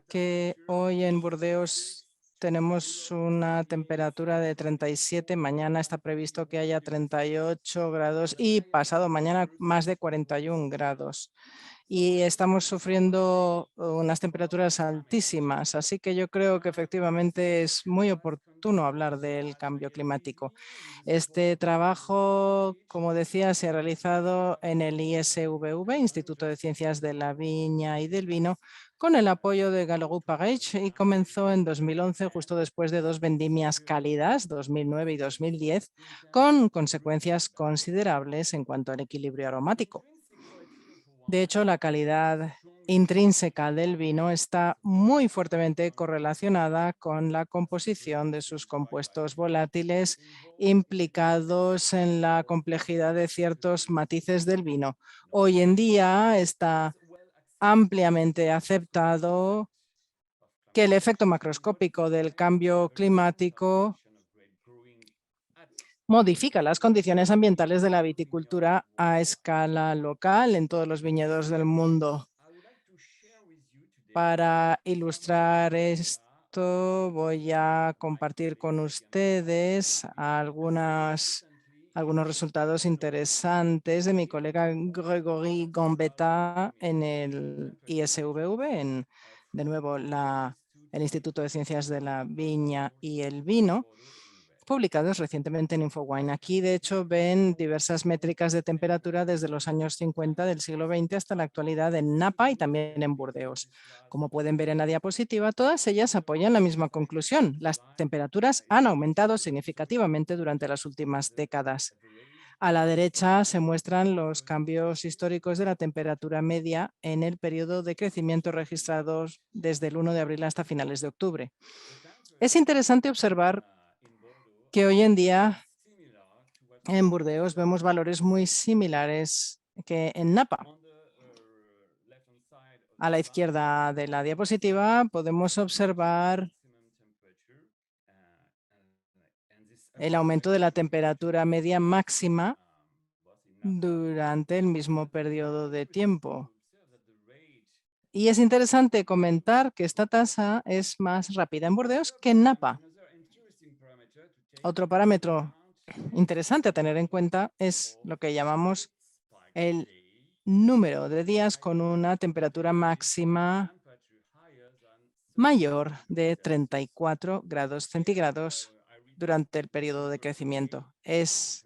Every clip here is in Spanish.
que hoy en Burdeos tenemos una temperatura de 37, mañana está previsto que haya 38 grados y pasado mañana más de 41 grados. Y estamos sufriendo unas temperaturas altísimas, así que yo creo que efectivamente es muy oportuno hablar del cambio climático. Este trabajo, como decía, se ha realizado en el ISVV, Instituto de Ciencias de la Viña y del Vino, con el apoyo de Galeries Page y comenzó en 2011, justo después de dos vendimias cálidas, 2009 y 2010, con consecuencias considerables en cuanto al equilibrio aromático. De hecho, la calidad intrínseca del vino está muy fuertemente correlacionada con la composición de sus compuestos volátiles implicados en la complejidad de ciertos matices del vino. Hoy en día está ampliamente aceptado que el efecto macroscópico del cambio climático modifica las condiciones ambientales de la viticultura a escala local en todos los viñedos del mundo. Para ilustrar esto, voy a compartir con ustedes algunos resultados interesantes de mi colega Grégory Gambetta en el ISVV, de nuevo el Instituto de Ciencias de la Viña y el Vino, publicados recientemente en InfoWine. Aquí, de hecho, ven diversas métricas de temperatura desde los años 50 del siglo XX hasta la actualidad en Napa y también en Burdeos. Como pueden ver en la diapositiva, todas ellas apoyan la misma conclusión. Las temperaturas han aumentado significativamente durante las últimas décadas. A la derecha se muestran los cambios históricos de la temperatura media en el periodo de crecimiento registrados desde el 1 de abril hasta finales de octubre. Es interesante observar que hoy en día en Burdeos vemos valores muy similares que en Napa. A la izquierda de la diapositiva podemos observar el aumento de la temperatura media máxima durante el mismo periodo de tiempo. Y es interesante comentar que esta tasa es más rápida en Burdeos que en Napa. Otro parámetro interesante a tener en cuenta es lo que llamamos el número de días con una temperatura máxima mayor de 34 grados centígrados durante el periodo de crecimiento. Es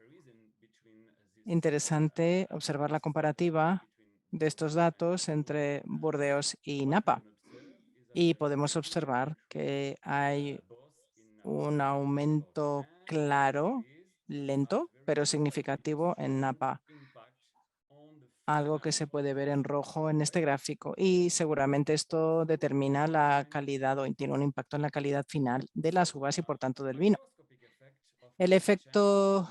interesante observar la comparativa de estos datos entre Burdeos y Napa. Y podemos observar que hay un aumento claro, lento, pero significativo en Napa, algo que se puede ver en rojo en este gráfico, y seguramente esto determina la calidad o tiene un impacto en la calidad final de las uvas y por tanto del vino. El efecto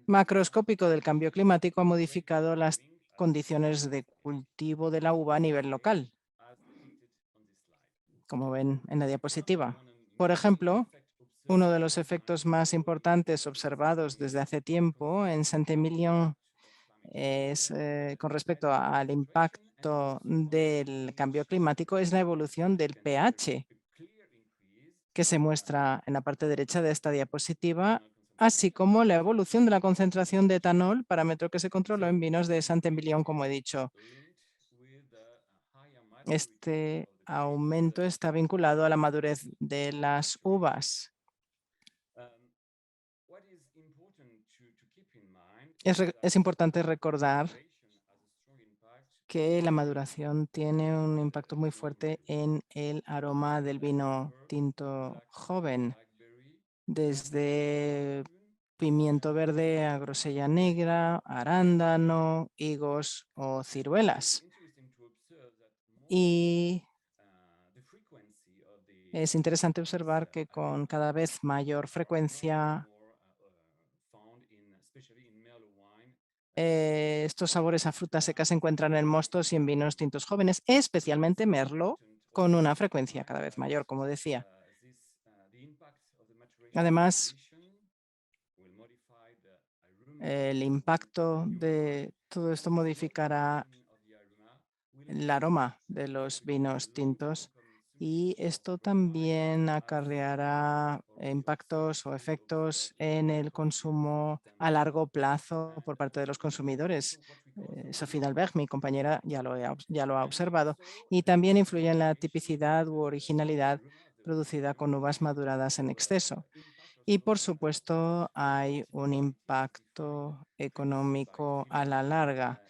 macroscópico del cambio climático ha modificado las condiciones de cultivo de la uva a nivel local, como ven en la diapositiva. Por ejemplo, uno de los efectos más importantes observados desde hace tiempo en Saint-Émilion es con respecto al impacto del cambio climático es la evolución del pH, que se muestra en la parte derecha de esta diapositiva, así como la evolución de la concentración de etanol, parámetro que se controló en vinos de Saint-Émilion, como he dicho. Este aumento está vinculado a la madurez de las uvas. Es importante recordar que la maduración tiene un impacto muy fuerte en el aroma del vino tinto joven, desde pimiento verde a grosella negra, arándano, higos o ciruelas. Y es interesante observar que con cada vez mayor frecuencia estos sabores a frutas secas se encuentran en mostos y en vinos tintos jóvenes, especialmente Merlot, con una frecuencia cada vez mayor, como decía. Además, el impacto de todo esto modificará el aroma de los vinos tintos, y esto también acarreará impactos o efectos en el consumo a largo plazo por parte de los consumidores. Sophie Dalberg, mi compañera, ya lo ha observado, y también influye en la tipicidad u originalidad producida con uvas maduradas en exceso. Y, por supuesto, hay un impacto económico a la larga.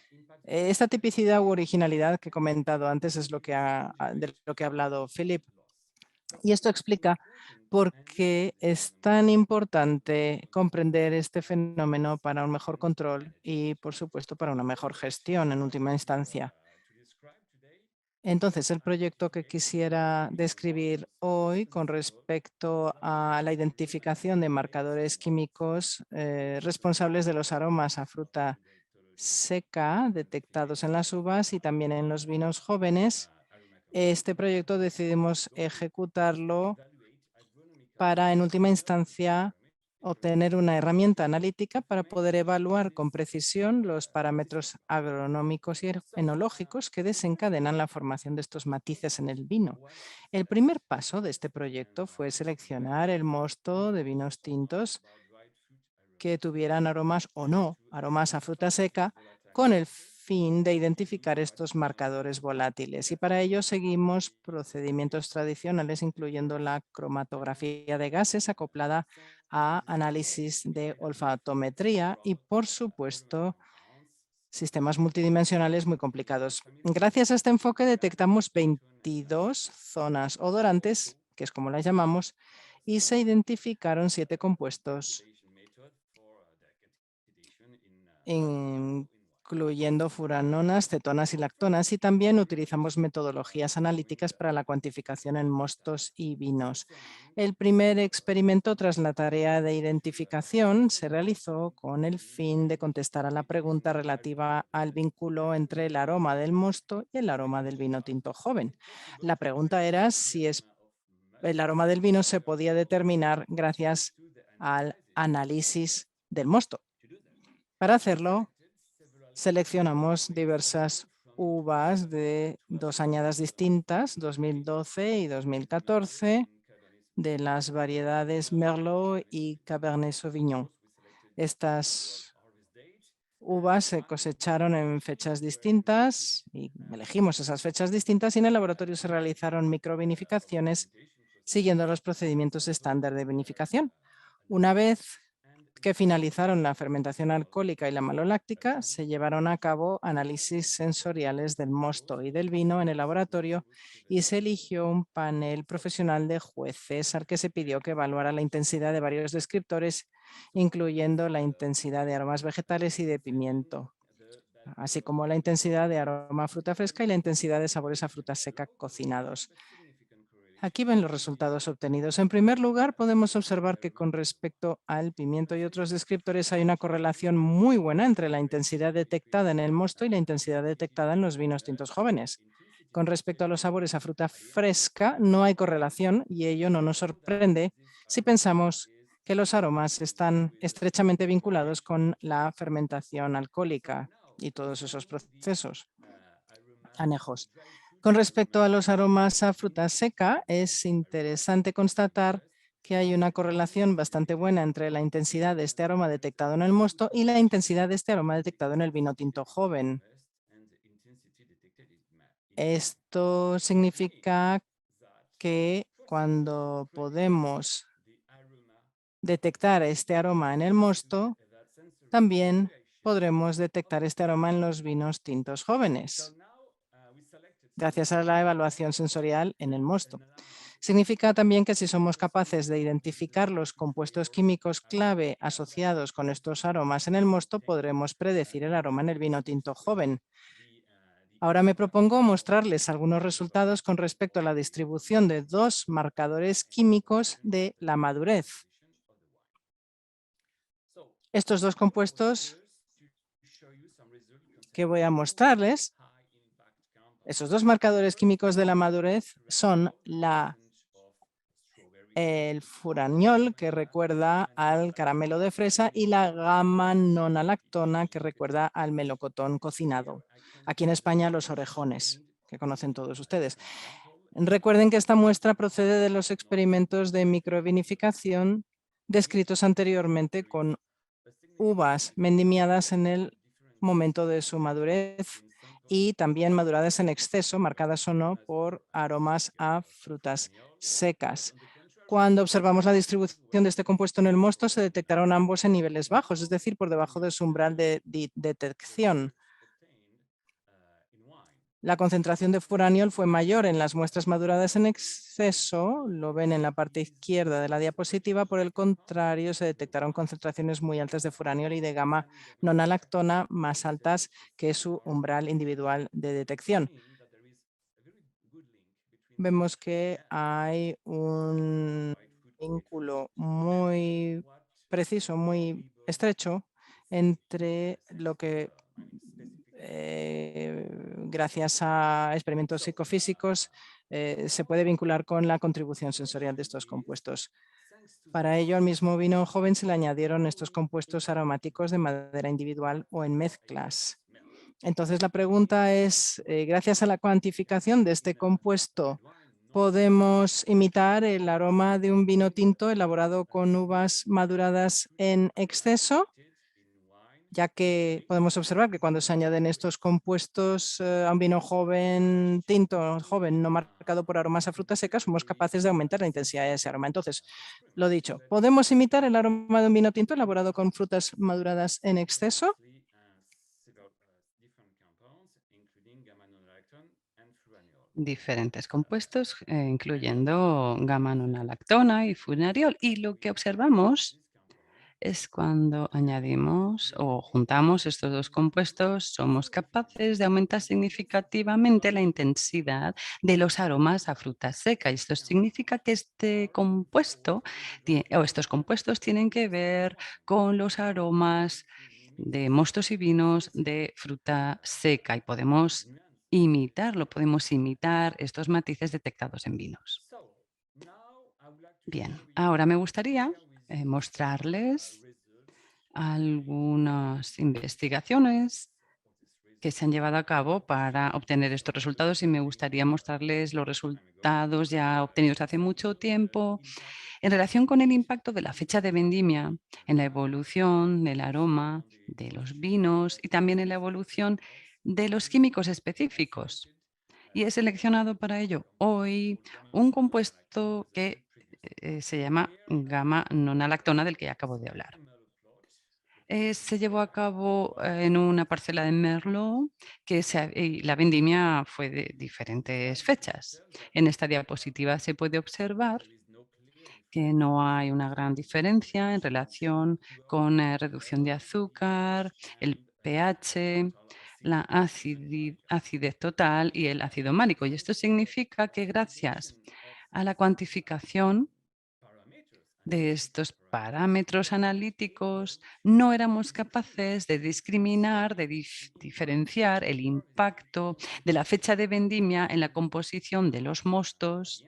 Esta tipicidad u originalidad que he comentado antes es de lo que ha hablado Philip. Y esto explica por qué es tan importante comprender este fenómeno para un mejor control y, por supuesto, para una mejor gestión en última instancia. Entonces, el proyecto que quisiera describir hoy con respecto a la identificación de marcadores químicos responsables de los aromas a fruta seca detectados en las uvas y también en los vinos jóvenes. Este proyecto decidimos ejecutarlo para, en última instancia, obtener una herramienta analítica para poder evaluar con precisión los parámetros agronómicos y enológicos que desencadenan la formación de estos matices en el vino. El primer paso de este proyecto fue seleccionar el mosto de vinos tintos que tuvieran aromas o no, aromas a fruta seca, con el fin de identificar estos marcadores volátiles. Y para ello seguimos procedimientos tradicionales, incluyendo la cromatografía de gases acoplada a análisis de olfatometría y, por supuesto, sistemas multidimensionales muy complicados. Gracias a este enfoque detectamos 22 zonas odorantes, que es como las llamamos, y se identificaron 7 compuestos, incluyendo furanonas, cetonas y lactonas, y también utilizamos metodologías analíticas para la cuantificación en mostos y vinos. El primer experimento tras la tarea de identificación se realizó con el fin de contestar a la pregunta relativa al vínculo entre el aroma del mosto y el aroma del vino tinto joven. La pregunta era si el aroma del vino se podía determinar gracias al análisis del mosto. Para hacerlo, seleccionamos diversas uvas de 2 añadas distintas, 2012 y 2014, de las variedades Merlot y Cabernet Sauvignon. Estas uvas se cosecharon en fechas distintas y elegimos esas fechas distintas, y en el laboratorio se realizaron microvinificaciones siguiendo los procedimientos estándar de vinificación. Una vez que finalizaron la fermentación alcohólica y la maloláctica, se llevaron a cabo análisis sensoriales del mosto y del vino en el laboratorio y se eligió un panel profesional de jueces al que se pidió que evaluara la intensidad de varios descriptores, incluyendo la intensidad de aromas vegetales y de pimiento, así como la intensidad de aroma a fruta fresca y la intensidad de sabores a fruta seca cocinados. Aquí ven los resultados obtenidos. En primer lugar, podemos observar que con respecto al pimiento y otros descriptores hay una correlación muy buena entre la intensidad detectada en el mosto y la intensidad detectada en los vinos tintos jóvenes. Con respecto a los sabores a fruta fresca, no hay correlación, y ello no nos sorprende si pensamos que los aromas están estrechamente vinculados con la fermentación alcohólica y todos esos procesos anejos. Con respecto a los aromas a fruta seca, es interesante constatar que hay una correlación bastante buena entre la intensidad de este aroma detectado en el mosto y la intensidad de este aroma detectado en el vino tinto joven. Esto significa que cuando podemos detectar este aroma en el mosto, también podremos detectar este aroma en los vinos tintos jóvenes, gracias a la evaluación sensorial en el mosto. Significa también que si somos capaces de identificar los compuestos químicos clave asociados con estos aromas en el mosto, podremos predecir el aroma en el vino tinto joven. Ahora me propongo mostrarles algunos resultados con respecto a la distribución de 2 marcadores químicos de la madurez. Estos 2 compuestos que voy a mostrarles, esos 2 marcadores químicos de la madurez, son la el furaniol, que recuerda al caramelo de fresa, y la gamma-nonalactona, que recuerda al melocotón cocinado. Aquí en España, los orejones, que conocen todos ustedes. Recuerden que esta muestra procede de los experimentos de microvinificación descritos anteriormente con uvas vendimiadas en el momento de su madurez y también maduradas en exceso, marcadas o no por aromas a frutas secas. Cuando observamos la distribución de este compuesto en el mosto, se detectaron ambos en niveles bajos, es decir, por debajo de su umbral de detección. La concentración de furaniol fue mayor en las muestras maduradas en exceso, lo ven en la parte izquierda de la diapositiva. Por el contrario, se detectaron concentraciones muy altas de furaniol y de gamma nonalactona más altas que su umbral individual de detección. Vemos que hay un vínculo muy preciso, muy estrecho entre lo que, gracias a experimentos psicofísicos, se puede vincular con la contribución sensorial de estos compuestos. Para ello, al mismo vino joven se le añadieron estos compuestos aromáticos de manera individual o en mezclas. Entonces, la pregunta es, gracias a la cuantificación de este compuesto, ¿podemos imitar el aroma de un vino tinto elaborado con uvas maduradas en exceso? Ya que podemos observar que cuando se añaden estos compuestos a un vino joven, tinto, joven, no marcado por aromas a frutas secas, somos capaces de aumentar la intensidad de ese aroma. Entonces, lo dicho, ¿podemos imitar el aroma de un vino tinto elaborado con frutas maduradas en exceso? Diferentes compuestos, incluyendo gamma-nonalactona y furaniol. Y lo que observamos es cuando añadimos o juntamos estos dos compuestos, somos capaces de aumentar significativamente la intensidad de los aromas a fruta seca. Y esto significa que este compuesto o estos compuestos tienen que ver con los aromas de mostos y vinos de fruta seca y podemos imitar estos matices detectados en vinos. Bien, ahora me gustaría mostrarles algunas investigaciones que se han llevado a cabo para obtener estos resultados y me gustaría mostrarles los resultados ya obtenidos hace mucho tiempo en relación con el impacto de la fecha de vendimia en la evolución del aroma de los vinos y también en la evolución de los químicos específicos. Y he seleccionado para ello hoy un compuesto que se llama gamma nonalactona, del que acabo de hablar. Se llevó a cabo en una parcela de Merlot y la vendimia fue de diferentes fechas. En esta diapositiva se puede observar que no hay una gran diferencia en relación con reducción de azúcar, el pH, la acidez total y el ácido málico. Y esto significa que gracias a la cuantificación de estos parámetros analíticos no éramos capaces de discriminar, de diferenciar el impacto de la fecha de vendimia en la composición de los mostos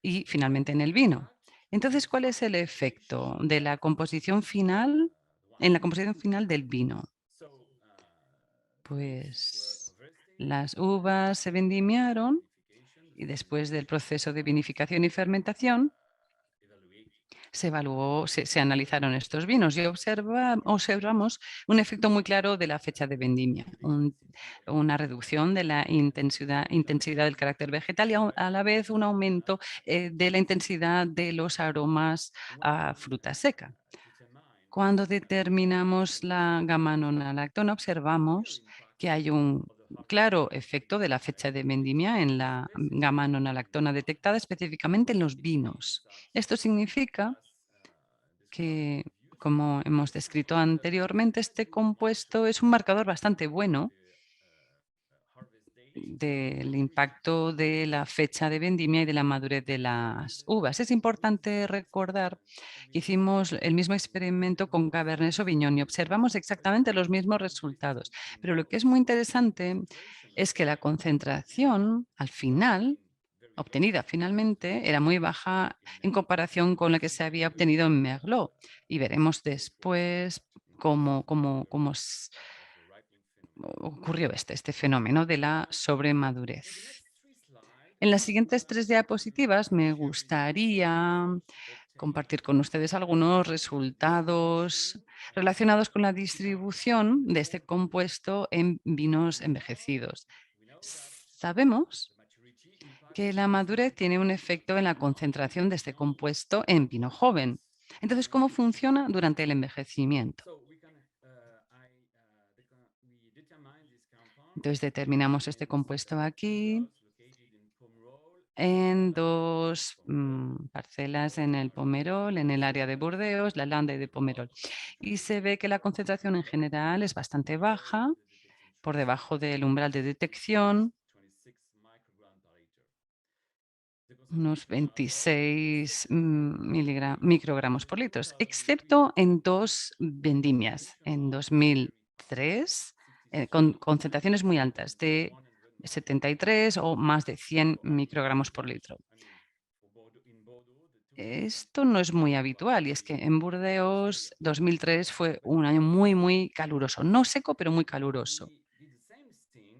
y finalmente en el vino. Entonces, ¿cuál es el efecto de la composición final en la composición final del vino? Pues las uvas se vendimiaron y después del proceso de vinificación y fermentación se evaluó, se analizaron estos vinos y observamos un efecto muy claro de la fecha de vendimia, una reducción de la intensidad del carácter vegetal y a la vez un aumento de la intensidad de los aromas a fruta seca. Cuando determinamos la gamma nonalactona, observamos que hay un claro efecto de la fecha de vendimia en la gamma nonalactona detectada específicamente en los vinos. Esto significa que, como hemos descrito anteriormente, este compuesto es un marcador bastante bueno del impacto de la fecha de vendimia y de la madurez de las uvas. Es importante recordar que hicimos el mismo experimento con Cabernet Sauvignon y observamos exactamente los mismos resultados. Pero lo que es muy interesante es que la concentración al final obtenida finalmente era muy baja en comparación con la que se había obtenido en Merlot. Y veremos después cómo ocurrió este fenómeno de la sobremadurez. En las siguientes 3 diapositivas me gustaría compartir con ustedes algunos resultados relacionados con la distribución de este compuesto en vinos envejecidos. Sabemos que la madurez tiene un efecto en la concentración de este compuesto en vino joven. Entonces, ¿cómo funciona durante el envejecimiento? Entonces, determinamos este compuesto aquí en dos parcelas en el Pomerol, en el área de Burdeos, la Landa y de Pomerol. Y se ve que la concentración en general es bastante baja, por debajo del umbral de detección, unos 26 microgramos por litro, excepto en dos vendimias, en 2003, con concentraciones muy altas de 73 o más de 100 microgramos por litro. Esto no es muy habitual y es que en Burdeos 2003 fue un año muy caluroso, no seco, pero muy caluroso.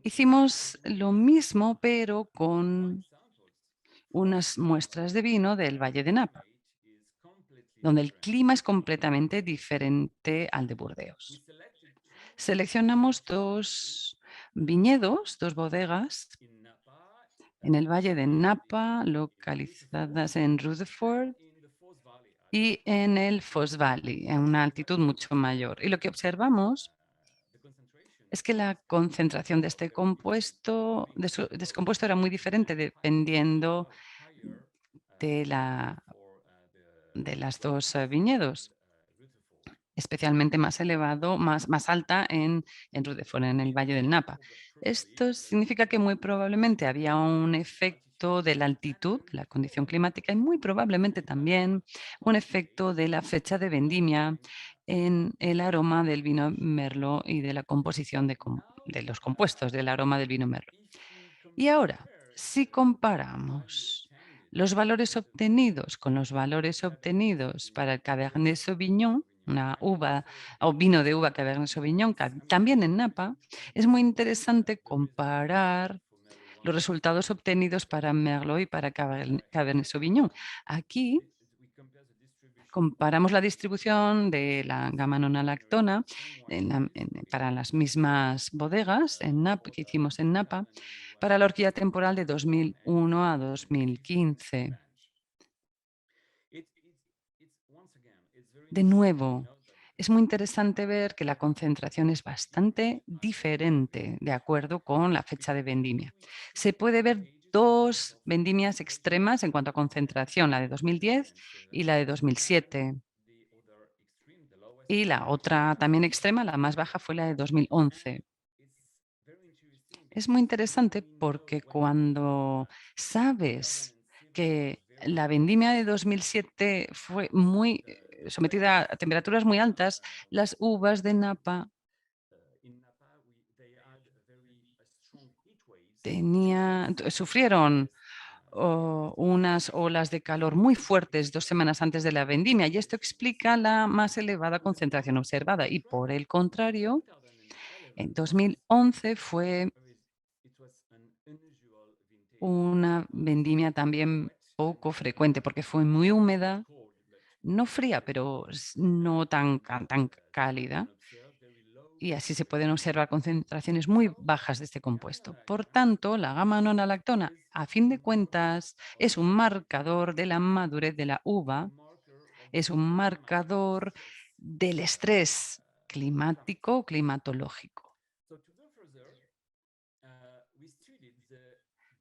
Hicimos lo mismo, pero con unas muestras de vino del Valle de Napa, donde el clima es completamente diferente al de Burdeos. Seleccionamos dos viñedos, dos bodegas en el Valle de Napa, localizadas en Rutherford y en el Foss Valley, a una altitud mucho mayor. Y lo que observamos es que la concentración de este compuesto, de este compuesto era muy diferente dependiendo de, de las dos viñedos, especialmente más elevado, más alta en Rutherford, en el Valle del Napa. Esto significa que muy probablemente había un efecto de la altitud, la condición climática, y muy probablemente también un efecto de la fecha de vendimia en el aroma del vino Merlot y de la composición de los compuestos del aroma del vino Merlot. Y ahora, si comparamos los valores obtenidos con los valores obtenidos para el Cabernet Sauvignon, una uva o vino de uva Cabernet Sauvignon, también en Napa, es muy interesante comparar los resultados obtenidos para Merlot y para Cabernet Sauvignon. Aquí comparamos la distribución de la gamma nonalactona para las mismas bodegas que hicimos en Napa para la horquilla temporal de 2001 a 2015. De nuevo, es muy interesante ver que la concentración es bastante diferente de acuerdo con la fecha de vendimia. Se puede ver dos vendimias extremas en cuanto a concentración, la de 2010 y la de 2007. Y la otra también extrema, la más baja, fue la de 2011. Es muy interesante porque cuando sabes que la vendimia de 2007 fue muy sometida a temperaturas muy altas, las uvas de Napa sufrieron unas olas de calor muy fuertes 2 semanas antes de la vendimia y esto explica la más elevada concentración observada. Y por el contrario, en 2011 fue una vendimia también poco frecuente porque fue muy húmeda, no fría, pero no tan cálida. Y así se pueden observar concentraciones muy bajas de este compuesto. Por tanto, la gamma nonalactona, a fin de cuentas, es un marcador de la madurez de la uva, es un marcador del estrés climático o climatológico.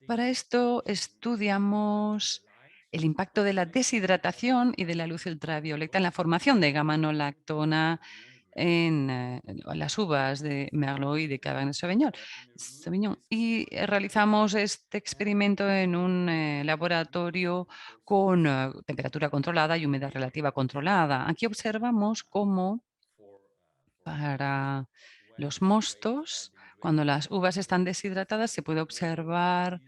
Para esto estudiamos el impacto de la deshidratación y de la luz ultravioleta en la formación de gamma-nolactona en las uvas de Merlot y de Cabernet Sauvignon. Y realizamos este experimento en un laboratorio con temperatura controlada y humedad relativa controlada. Aquí observamos cómo para los mostos, cuando las uvas están deshidratadas, se puede observar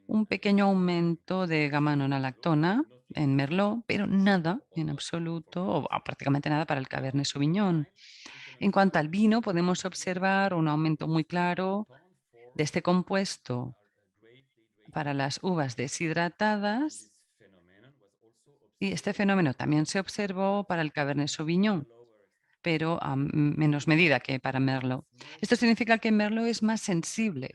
un pequeño aumento de gamma-nonalactona en Merlot, pero nada en absoluto, o prácticamente nada para el Cabernet Sauvignon. En cuanto al vino, podemos observar un aumento muy claro de este compuesto para las uvas deshidratadas, y este fenómeno también se observó para el Cabernet Sauvignon, pero a menos medida que para Merlot. Esto significa que Merlot es más sensible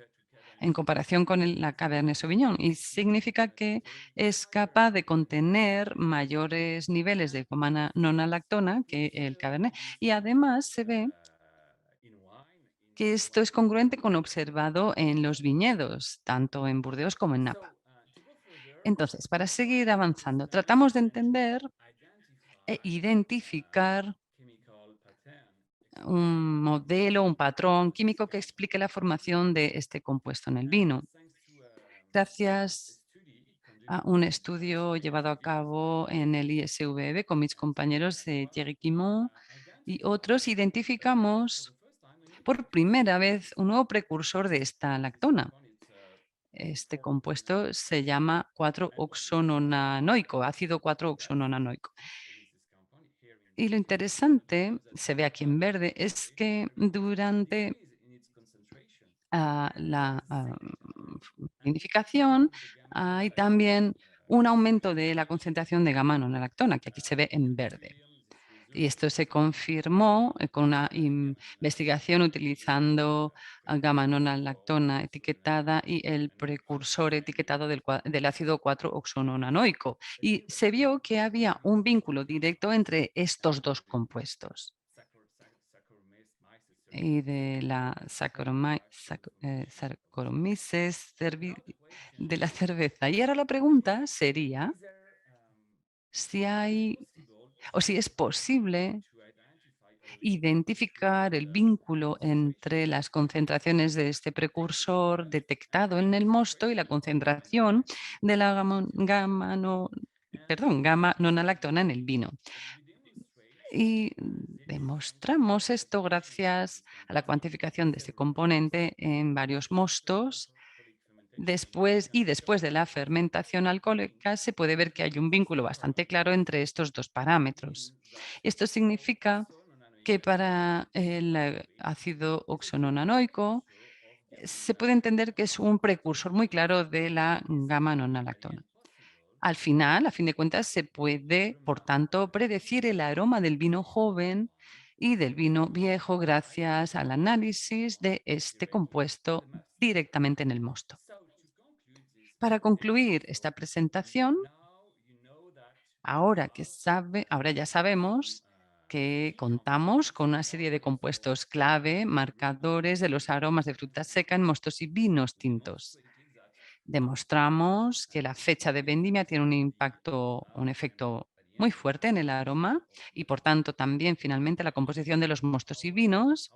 en comparación con la Cabernet Sauvignon, y significa que es capaz de contener mayores niveles de nonalactona que el Cabernet. Y además se ve que esto es congruente con lo observado en los viñedos, tanto en Burdeos como en Napa. Entonces, para seguir avanzando, tratamos de entender e identificar un modelo, un patrón químico que explique la formación de este compuesto en el vino. Gracias a un estudio llevado a cabo en el ISVB con mis compañeros Thierry Quimont y otros, identificamos por primera vez un nuevo precursor de esta lactona. Este compuesto se llama 4-oxononanoico, ácido 4-oxononanoico. Y lo interesante, se ve aquí en verde, es que durante la vinificación hay también un aumento de la concentración de gamma-nonalactona, que aquí se ve en verde. Y esto se confirmó con una investigación utilizando gamma-nonalactona etiquetada y el precursor etiquetado del ácido 4-oxononanoico. Y se vio que había un vínculo directo entre estos dos compuestos y de la Saccharomyces de la cerveza. Y ahora la pregunta sería si hay o si es posible identificar el vínculo entre las concentraciones de este precursor detectado en el mosto y la concentración de la gamma nonalactona en el vino. Y demostramos esto gracias a la cuantificación de este componente en varios mostos. Después de la fermentación alcohólica se puede ver que hay un vínculo bastante claro entre estos dos parámetros. Esto significa que para el ácido oxononanoico se puede entender que es un precursor muy claro de la gamma nonalactona. Al final, a fin de cuentas, se puede, por tanto, predecir el aroma del vino joven y del vino viejo gracias al análisis de este compuesto directamente en el mosto. Para concluir esta presentación, ahora ya sabemos que contamos con una serie de compuestos clave, marcadores de los aromas de fruta seca en mostos y vinos tintos. Demostramos que la fecha de vendimia tiene un efecto muy fuerte en el aroma y, por tanto, también finalmente la composición de los mostos y vinos.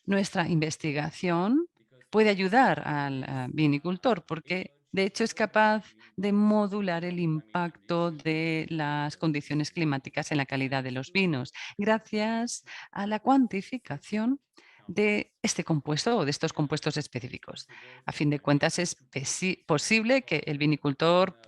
Nuestra investigación puede ayudar al vinicultor porque, de hecho, es capaz de modular el impacto de las condiciones climáticas en la calidad de los vinos gracias a la cuantificación de este compuesto o de estos compuestos específicos. A fin de cuentas, es posible que el vinicultor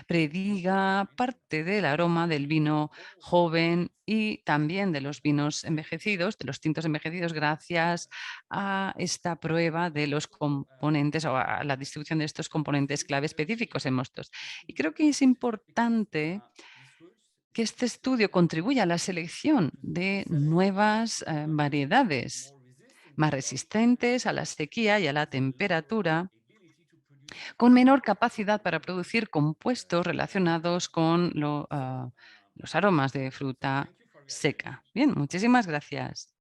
prediga parte del aroma del vino joven y también de los vinos envejecidos, de los tintos envejecidos, gracias a esta prueba de los componentes o a la distribución de estos componentes clave específicos en mostos. Y creo que es importante que este estudio contribuya a la selección de nuevas variedades más resistentes a la sequía y a la temperatura, con menor capacidad para producir compuestos relacionados con los aromas de fruta seca. Bien, muchísimas gracias.